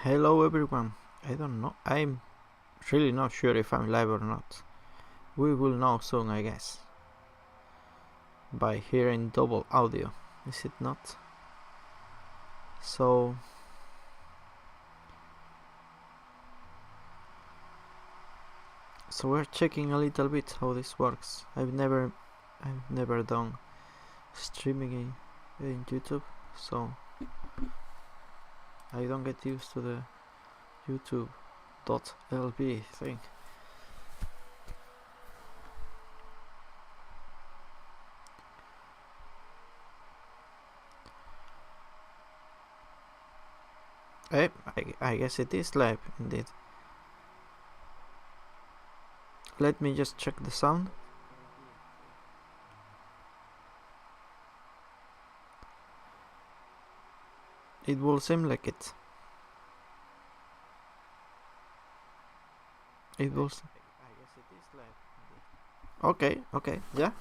Hello everyone. I don't know. I'm really not sure if I'm live or not. We will know soon, I guess. By hearing double audio, is it not? So we're checking a little bit how this works. I've never done streaming in YouTube, so I don't get used to the YouTube.lb thing. I guess it is live indeed. Let me just check the sound. It will seem like it. It will. I guess it is live. Okay, yeah.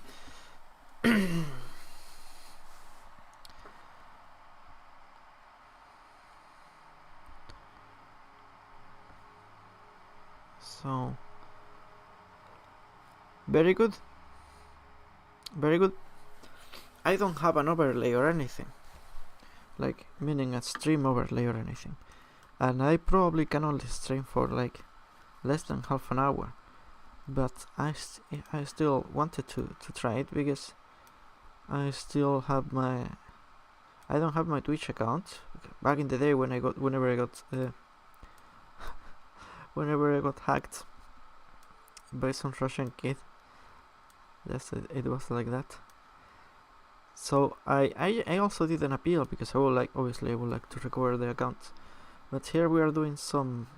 So very good. I don't have an overlay or anything, like meaning a stream overlay or anything, and I probably can only stream for like less than half an hour, but I still wanted to try it because I still have I don't have my Twitch account. Back in the day when whenever I got hacked by some Russian kid, it was like that. So I also did an appeal because I would like to recover the account. But here we are doing some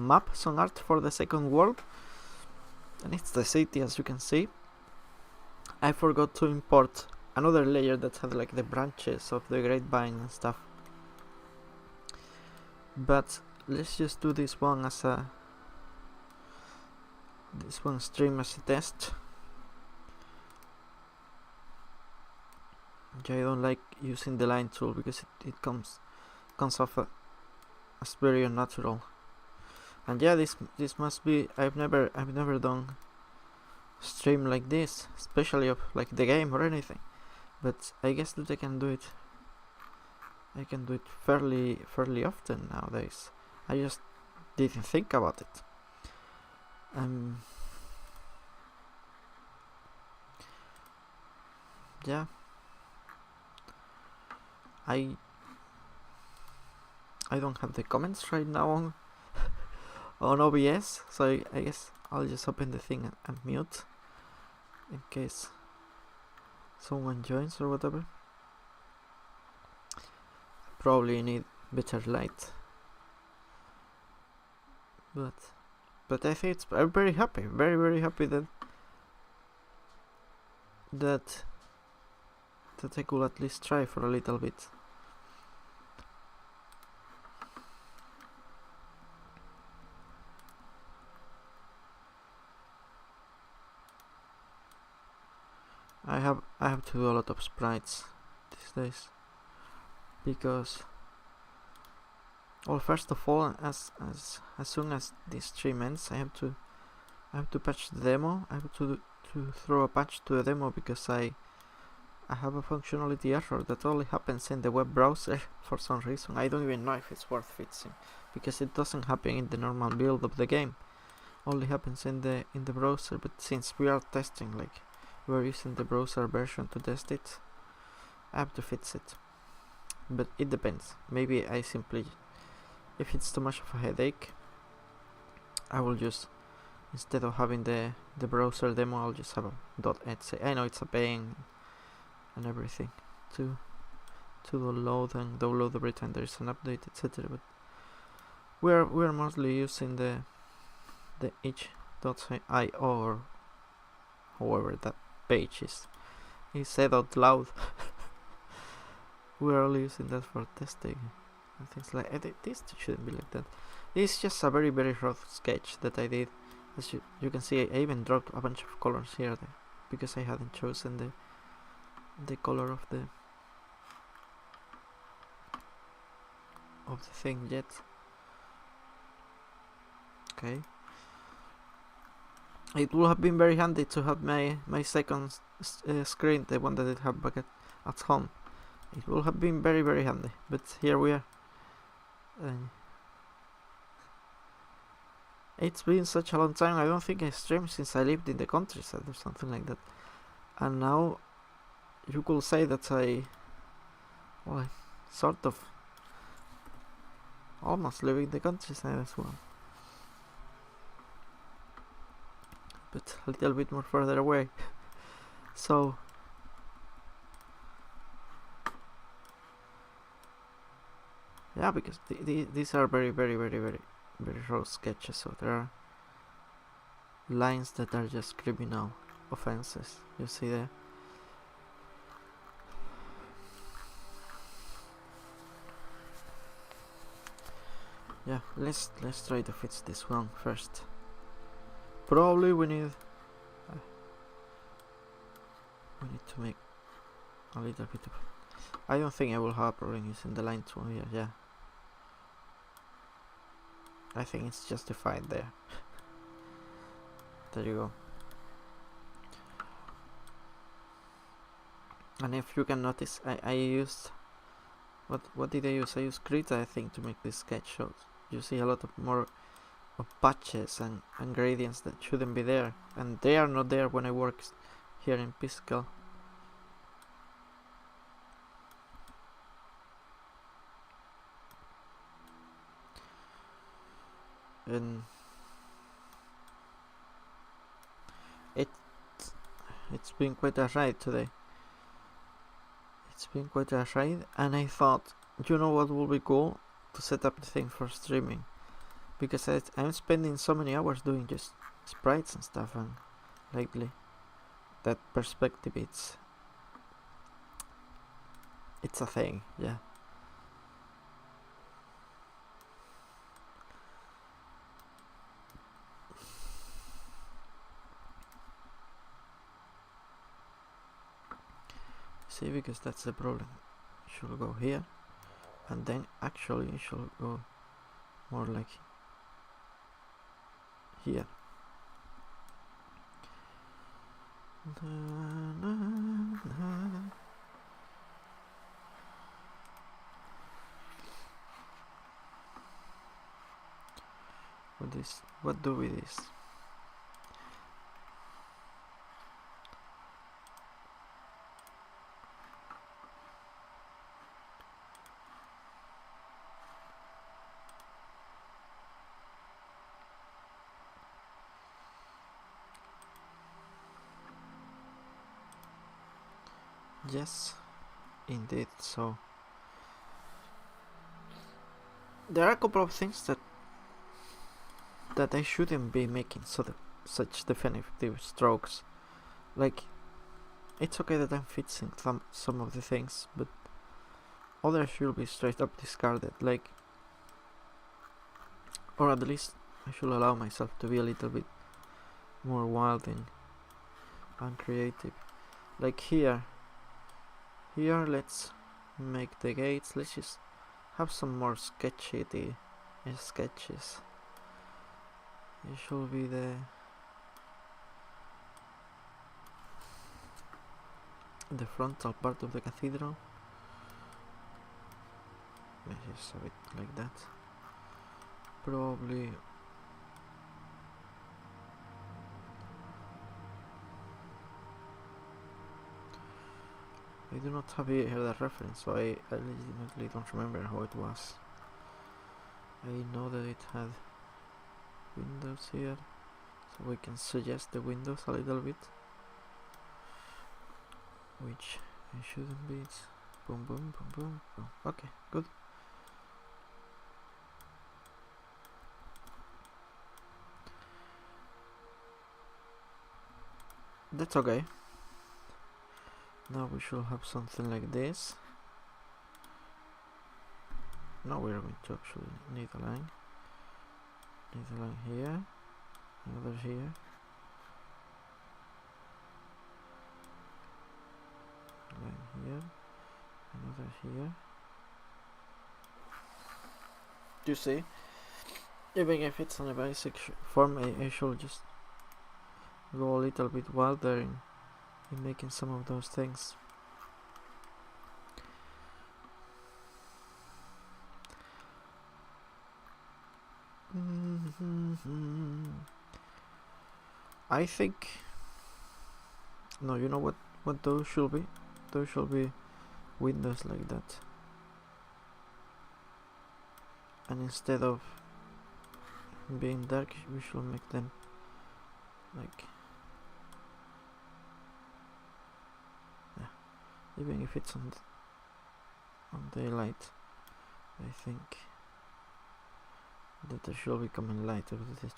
art for the second world, and it's the city, as you can see. I forgot to import another layer that had like the branches of the grapevine and stuff. But let's just do this one stream as a test. I don't like using the line tool because it comes off as very unnatural. And yeah, this must be I've never done stream like this, especially of like the game or anything. But I guess that I can do it fairly often nowadays. I just didn't think about it. Yeah. I don't have the comments right now on OBS, so I guess I'll just open the thing and mute in case someone joins or whatever. Probably need better light, but I think I'm very happy, very happy that I could at least try for a little bit. I have to do a lot of sprites these days because, well, first of all, as soon as this stream ends, I have to patch the demo. I have to throw a patch to the demo because I have a functionality error that only happens in the web browser for some reason. I don't even know if it's worth fixing because it doesn't happen in the normal build of the game. Only happens in the browser. But since we are testing, like we're using the browser version to test it, I have to fix it. But it depends. Maybe I simply, if it's too much of a headache, I will just, instead of having the browser demo, I'll just have a .exe. I know it's a pain and everything to download every time there is an update, etc. But we're mostly using the itch.io or however that page is said out loud. We're only using that for testing and things like that. This shouldn't be like that. This is just a very rough sketch that I did. As you can see, I even dropped a bunch of colors here because I hadn't chosen the color of the thing yet. okay. It would have been very handy to have my second screen, the one that I have back at home. It would have been very, very handy, but here we are. It's been such a long time. I don't think I streamed since I lived in the countryside or something like that. And now you could say that I sort of almost live in the countryside as well, but a little bit more further away. So yeah, because these are very, very, very, very, very raw sketches, so there are lines that are just criminal offenses. You see there? Yeah, let's try to fix this one first. Probably we need to make a little bit of. I don't think I will have a problem using the line tool here. Yeah, I think it's justified there. There you go. And if you can notice, I used what did I use? I used Krita, I think, to make this sketch shows. You see a lot of more of patches and gradients that shouldn't be there, and they are not there when I work here in Piskel. And it's been quite a ride today. It's been quite a ride, and I thought, you know what would be cool? To set up the thing for streaming, because I'm spending so many hours doing just sprites and stuff, and lately that perspective it's a thing. Yeah. See, because that's the problem. You should go here, and then actually you should go more like here. What do with this? Yes, indeed. So there are a couple of things that I shouldn't be making such definitive strokes. Like, it's okay that I'm fixing some of the things, but others should be straight up discarded. Like, or at least I should allow myself to be a little bit more wild and creative. Like here let's make the gates. Let's just have some more sketches. It should be the frontal part of the cathedral. Let's just have it like that. Probably I do not have here the reference, so I legitimately don't remember how it was. I know that it had windows here, so we can suggest the windows a little bit, which it shouldn't be. It's boom, boom, boom, boom, boom. Okay, good. That's okay. Now we should have something like this. Now we're going to actually need a line. Need a line here, another here, line here, another here. Do you see? Even if it's on a basic form, I should just go a little bit wilder in making some of those things. I think, no, you know what those should be? Those should be windows like that. And instead of being dark, we should make them like, yeah, even if it's on daylight, I think that there should be coming light out of the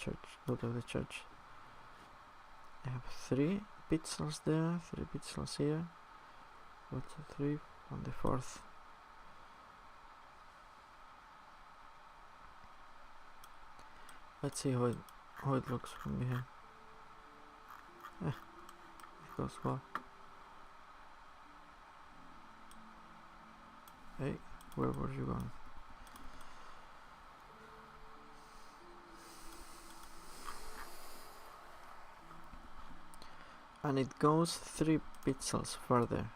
church. I have 3 pixels there, 3 pixels here, 1, 2, 3, on the 4th. Let's see how it looks from here. It goes well. Hey, where were you going? And it goes 3 pixels further.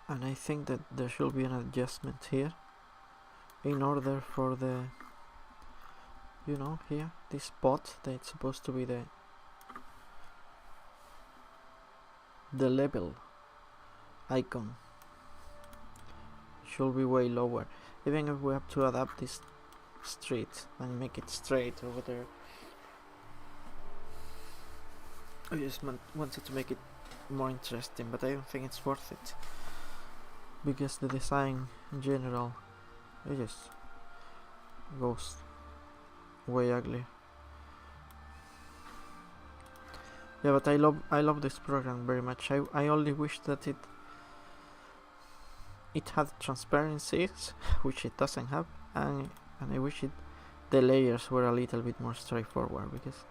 And I think that there should be an adjustment here in order for the, you know, here, this spot that's supposed to be the level icon should be way lower. Even if we have to adapt this street and make it straight over there, I just wanted to make it more interesting, but I don't think it's worth it, because the design in general, it just goes way ugly. Yeah, but I love this program very much. I only wish that it had transparencies, which it doesn't have, and I wish the layers were a little bit more straightforward, because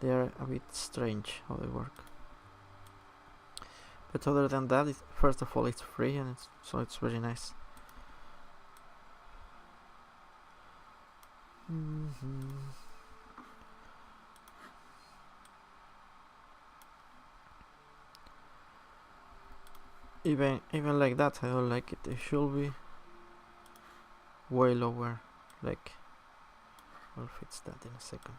they are a bit strange how they work. But other than that, first of all, it's free, and so it's very nice. Even like that, I don't like it. It should be way lower. Like, I'll fix that in a second.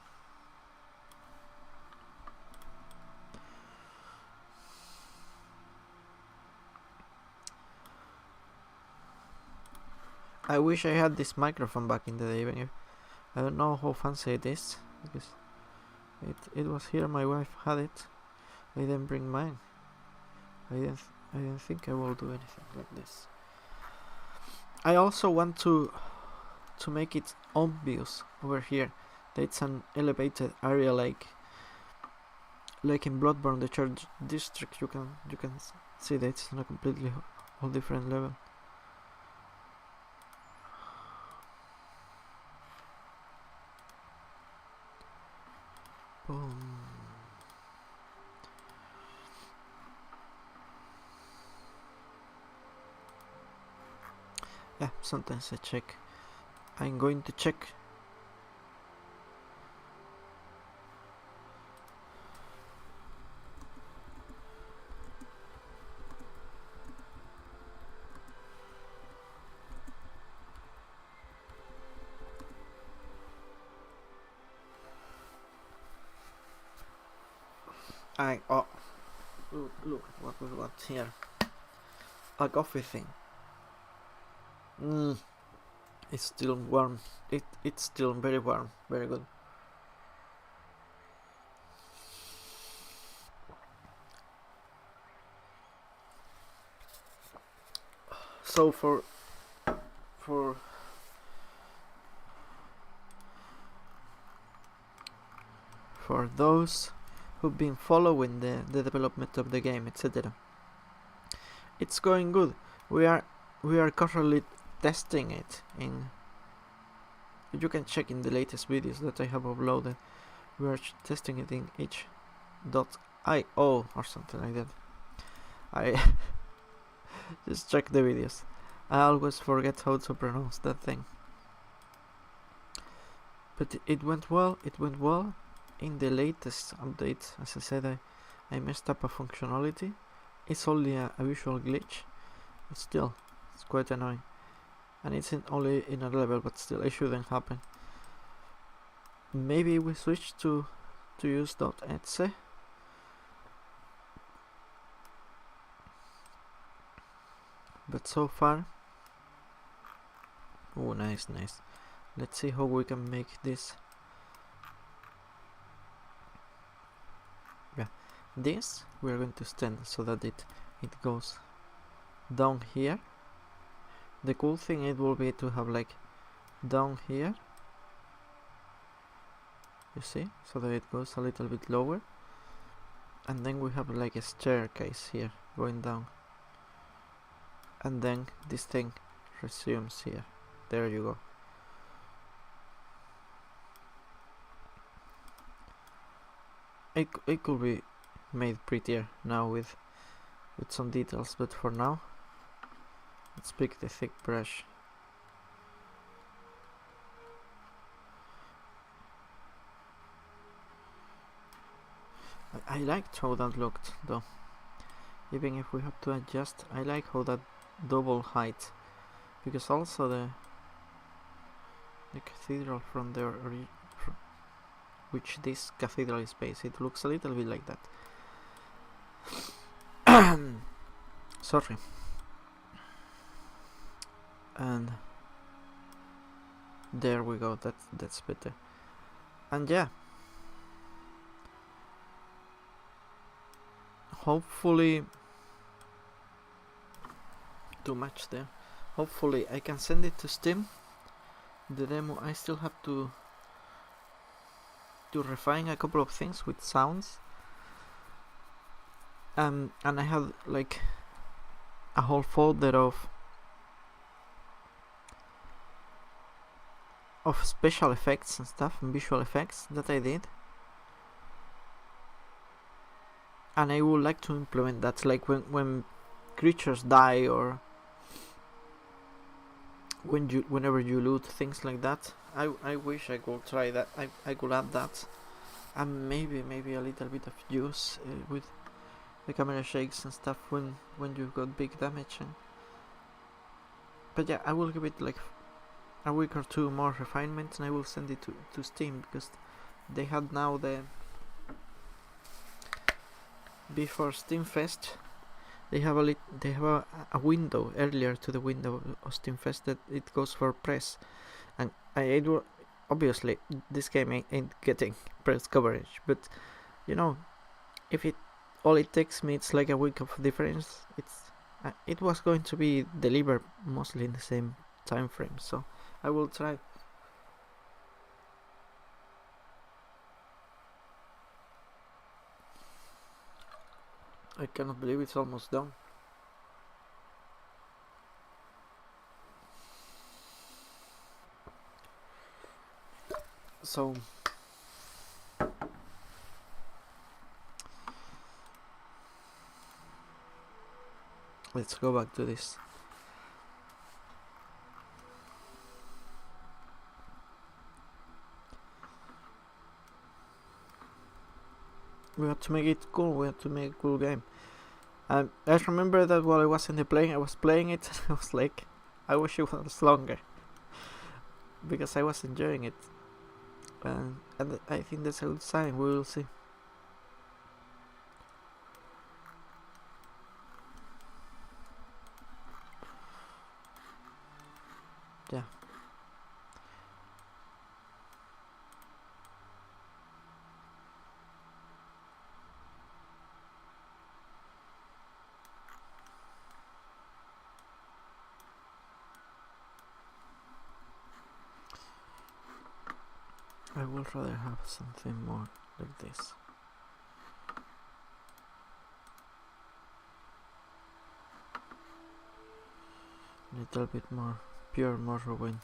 I wish I had this microphone back in the day, even if I don't know how fancy it is, because it was here. My wife had it. I didn't bring mine. I didn't think I will do anything like this. I also want to make it obvious over here that it's an elevated area, like in Bloodborne, the church district. You can see that it's on a completely whole different level. Boom. Yeah, sometimes I check. I'm going to check. Look what we got here. A coffee thing. It's still warm. It's still very warm. Very good. So for for those who've been following the development of the game, etc. It's going good. We are currently testing it in. You can check in the latest videos that I have uploaded. We are testing it in itch.io or something like that. I just check the videos. I always forget how to pronounce that thing. But it went well. It went well. In the latest update, as I said, I messed up a functionality. It's only a visual glitch, but still, it's quite annoying. And it's only in a level, but still, it shouldn't happen. Maybe we switch to use .exe. But so far, oh, nice. Let's see how we can make this. Yeah, this we're going to extend so that it goes down here. The cool thing it will be to have like down here, you see, so that it goes a little bit lower, and then we have like a staircase here going down, and then this thing resumes here. There you go. It could be made prettier now with some details, but for now, let's pick the thick brush. I liked how that looked though. Even if we have to adjust, I like how that double height, because also the cathedral from there, which this cathedral is based, it looks a little bit like that. Sorry. And there we go. That's better. And yeah, hopefully, too much there. Hopefully I can send it to Steam. The demo, I still have to refine a couple of things with sounds. And I have like a whole folder of special effects and stuff, and visual effects that I did. And I would like to implement that, like when creatures die, or whenever you loot, things like that. I wish I could try that. I could add that, and maybe a little bit of use with the camera shakes and stuff when you've got big damage. But yeah, I will give it like a week or two more refinements, and I will send it to Steam, because they had now before Steam Fest, they have a window earlier to the window of Steam Fest that it goes for press, and obviously this game ain't getting press coverage, but you know, if all it takes me, it's like a week of difference. It was going to be delivered mostly in the same time frame, so I will try. I cannot believe it's almost done. So let's go back to this. We have to make it cool. We have to make a cool game. I remember that while I was in the playing, I was playing it, and I was like, I wish it was longer, because I was enjoying it, and I think that's a good sign. We will see. Yeah. I would rather have something more like this. Little bit more pure Morrowind.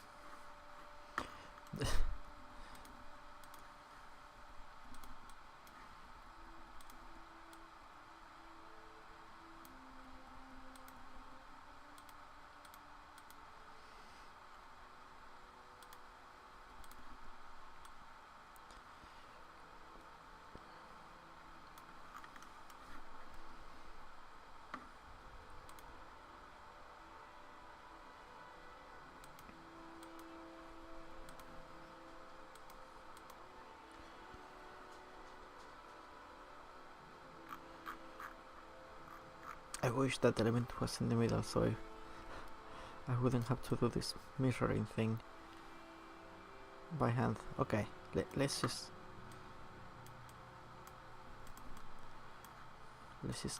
I wish that element was in the middle, so I wouldn't have to do this measuring thing by hand. Okay, let's just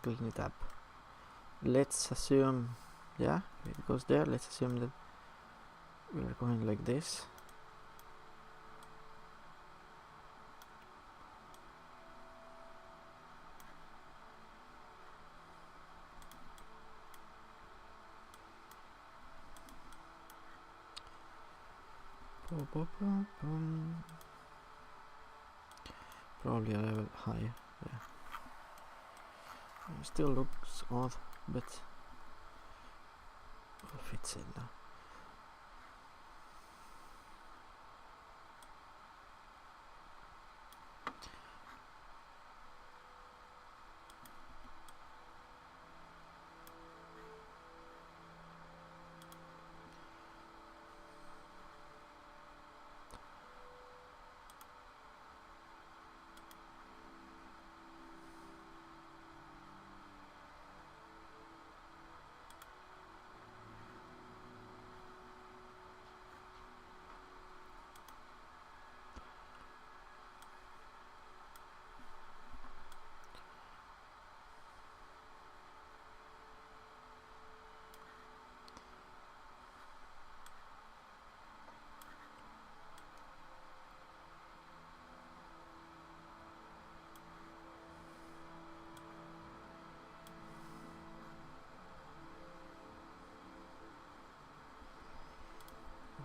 clean it up. Let's assume, yeah, it goes there. Let's assume that we are going like this. Probably a level higher, yeah. It still looks odd, but it fits in now.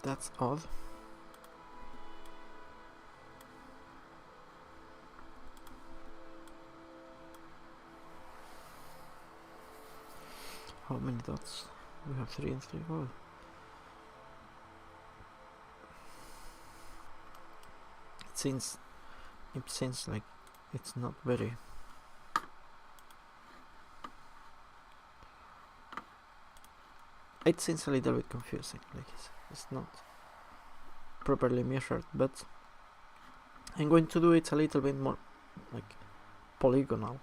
That's odd. How many dots? We have 3 and 3. Oh. It seems like it's not very. It seems a little bit confusing, like it's not properly measured, but I'm going to do it a little bit more like polygonal,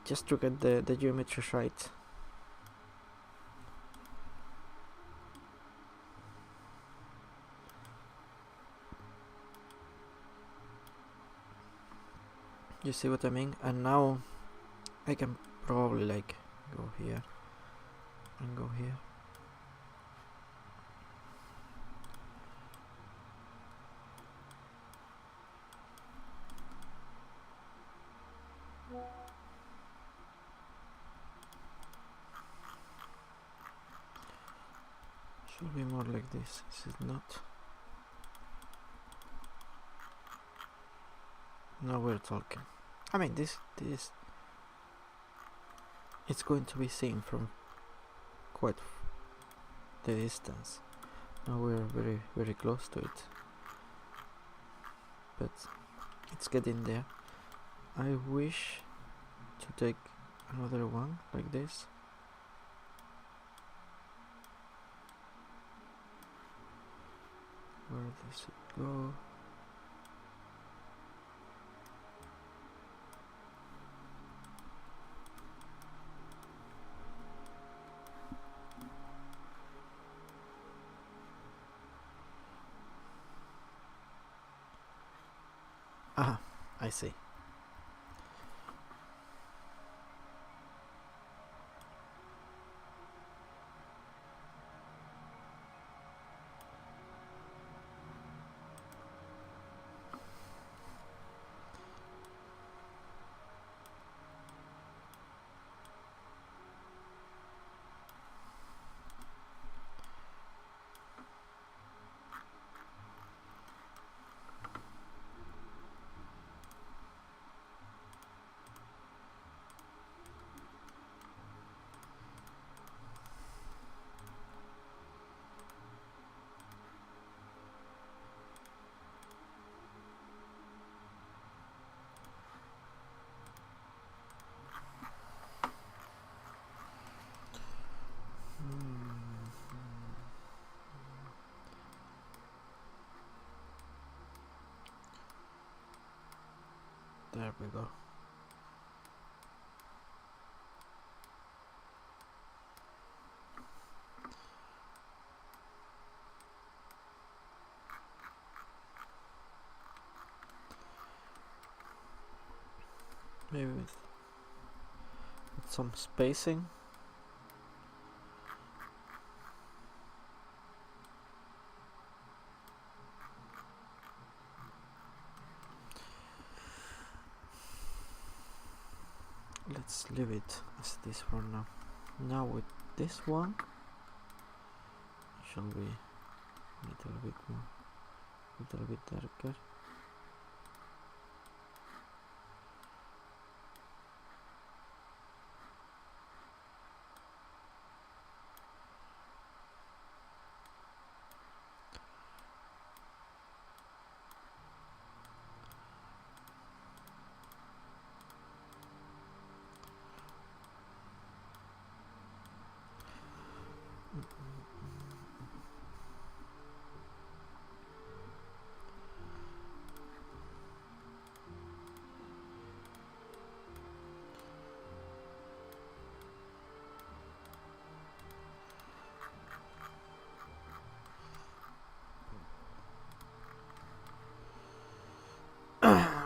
just to get the geometry right. You see what I mean? And now I can probably like go here and go here. Should be more like this, is it not? Now we're talking. I mean, this it's going to be seen from quite the distance. Now we're very, very close to it, but it's getting there. I wish to take another one like this. Where does it go? Ah, I see. There we go. Maybe with some spacing. Let's leave it as this for now. Now with this one, shall be a little bit more, little bit darker.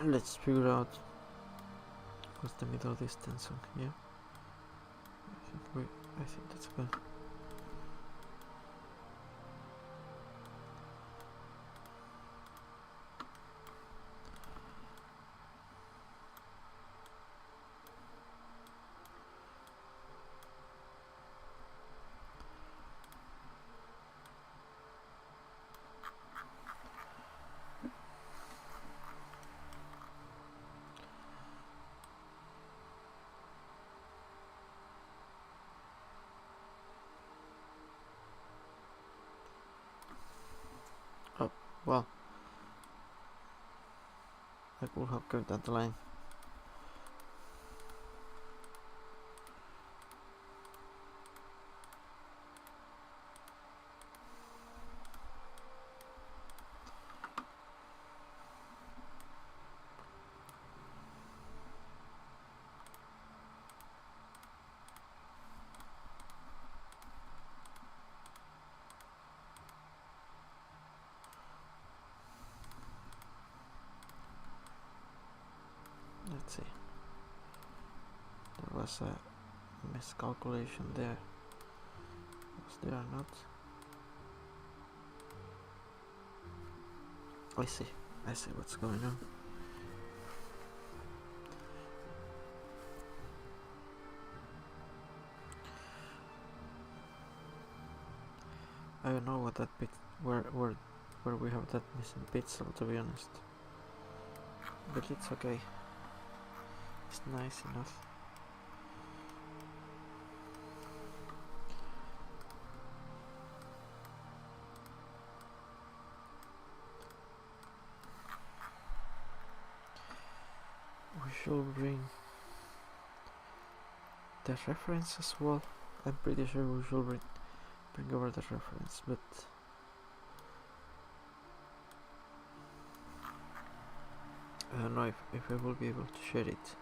Let's figure out what's the middle distance on here. I think that's good. Well, I could have kept that line. Let's see. There was a miscalculation there. Was there or not? I see what's going on. I don't know what that bit, where we have that missing pixel, to be honest. But it's okay. It's nice enough. We should bring the reference as well. I'm pretty sure we should bring over the reference, but I don't know if I will be able to share it.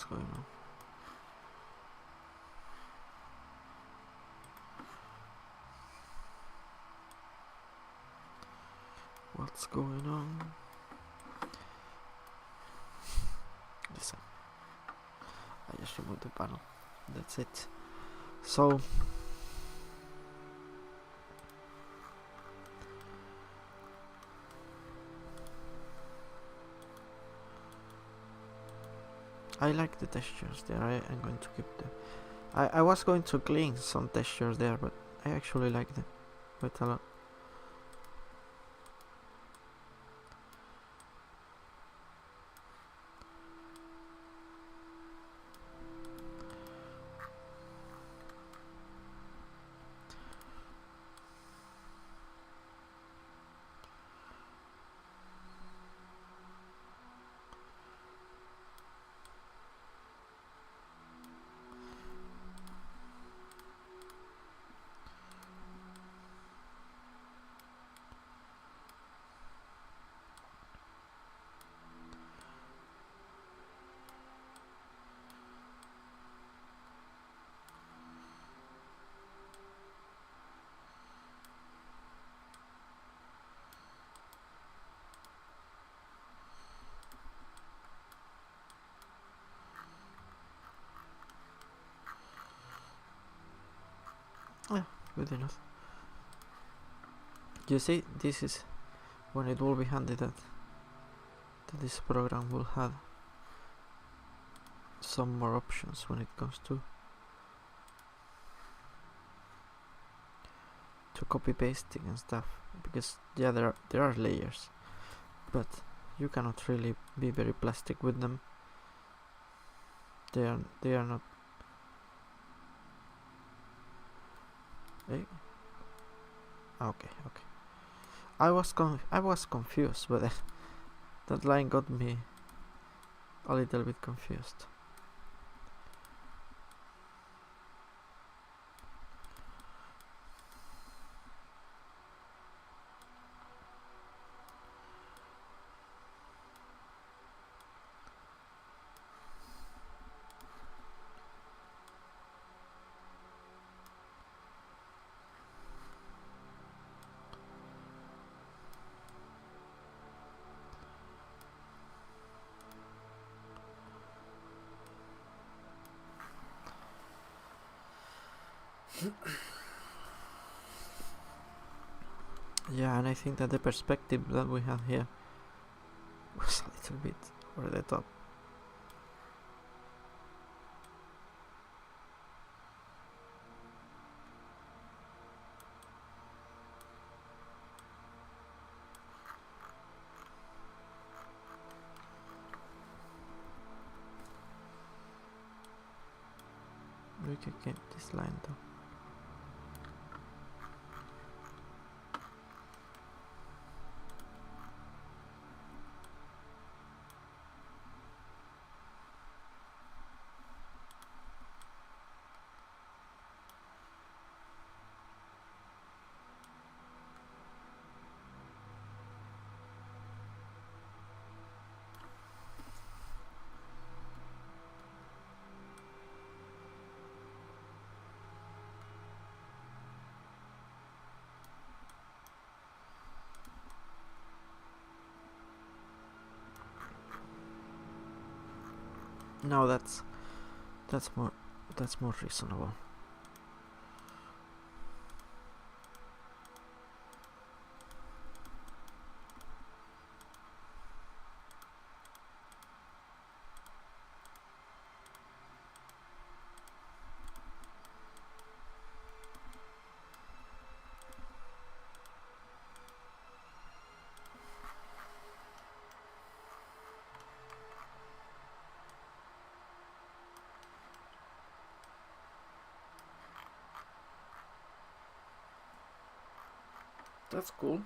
what's going on. What's going on? Listen, I just removed the panel. That's it. So I like the textures there. I'm going to keep them. I was going to clean some textures there, but I actually like them quite a lot. Yeah, good enough. You see, this is when it will be handy that this program will have some more options when it comes to copy pasting and stuff, because yeah, there are layers, but you cannot really be very plastic with them. They are not. Eh? Okay. I was confused, but that line got me a little bit confused. Yeah, and I think that the perspective that we have here was a little bit over the top. We could get this line though. No, that's more reasonable. That's cool.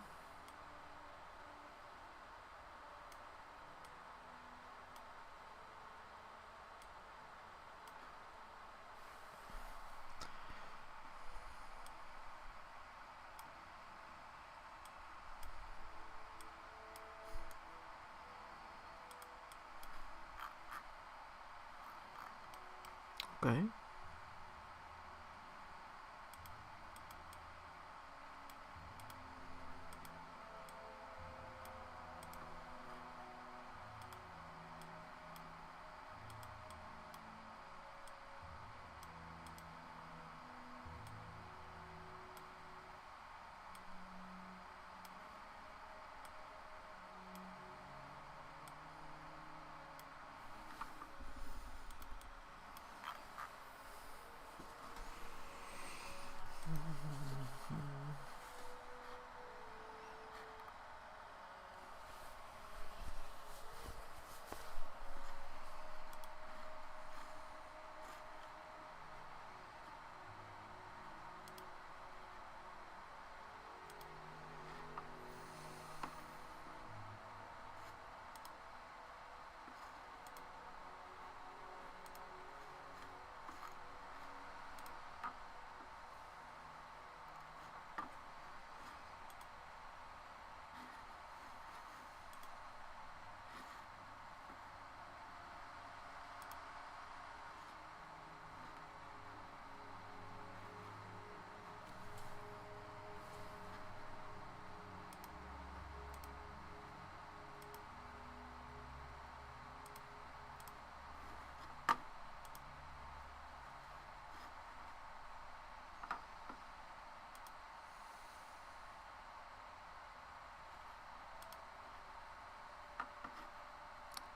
Okay.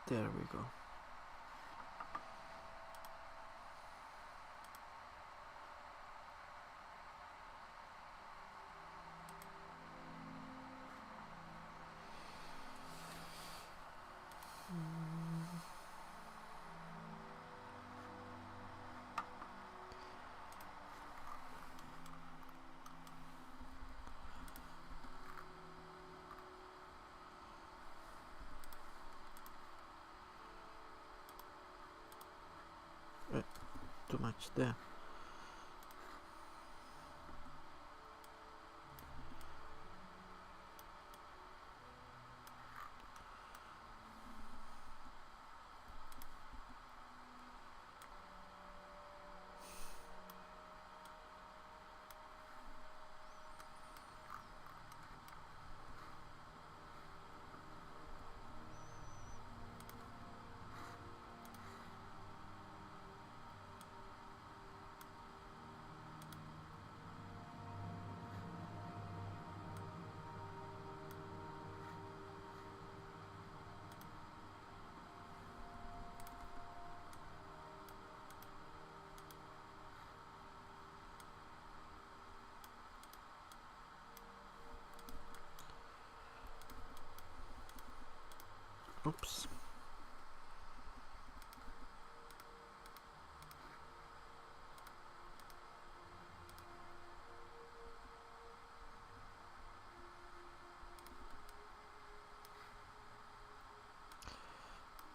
There we go. Too much there. Oops.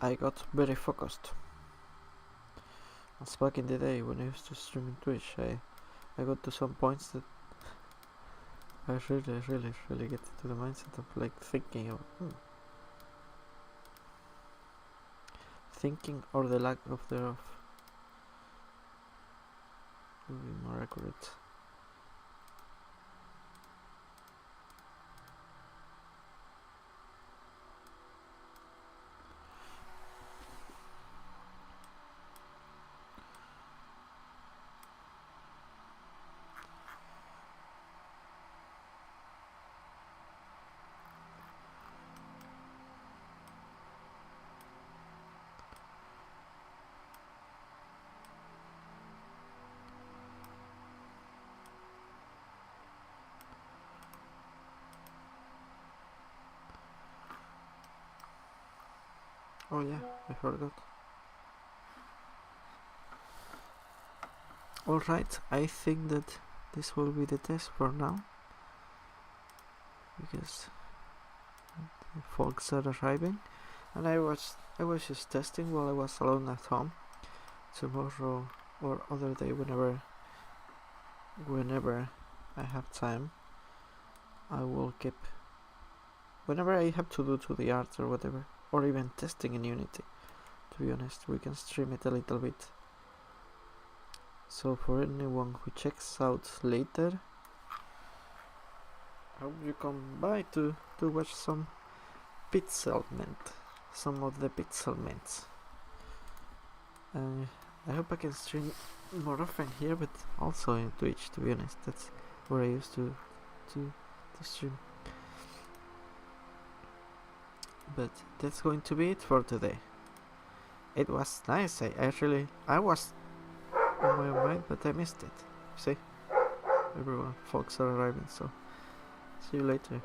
I got very focused. As back in the day when I used to stream in Twitch, I got to some points that I really get into the mindset of like thinking of thinking, or the lack of thereof will be more accurate. Oh yeah, I forgot. Alright, I think that this will be the test for now, because the folks are arriving, and I was just testing while I was alone at home. Tomorrow or other day, whenever I have time, I will keep whenever I have to do the art or whatever, or even testing in Unity. To be honest, we can stream it a little bit So for anyone who checks out later, I hope you come by to watch some Pixelment, some of the Pixelments. I hope I can stream more often here, but also in Twitch. To be honest, that's where I used to stream. But that's going to be it for today. It was nice. I was on my mind, but I missed it. See, everyone, folks are arriving. So see you later.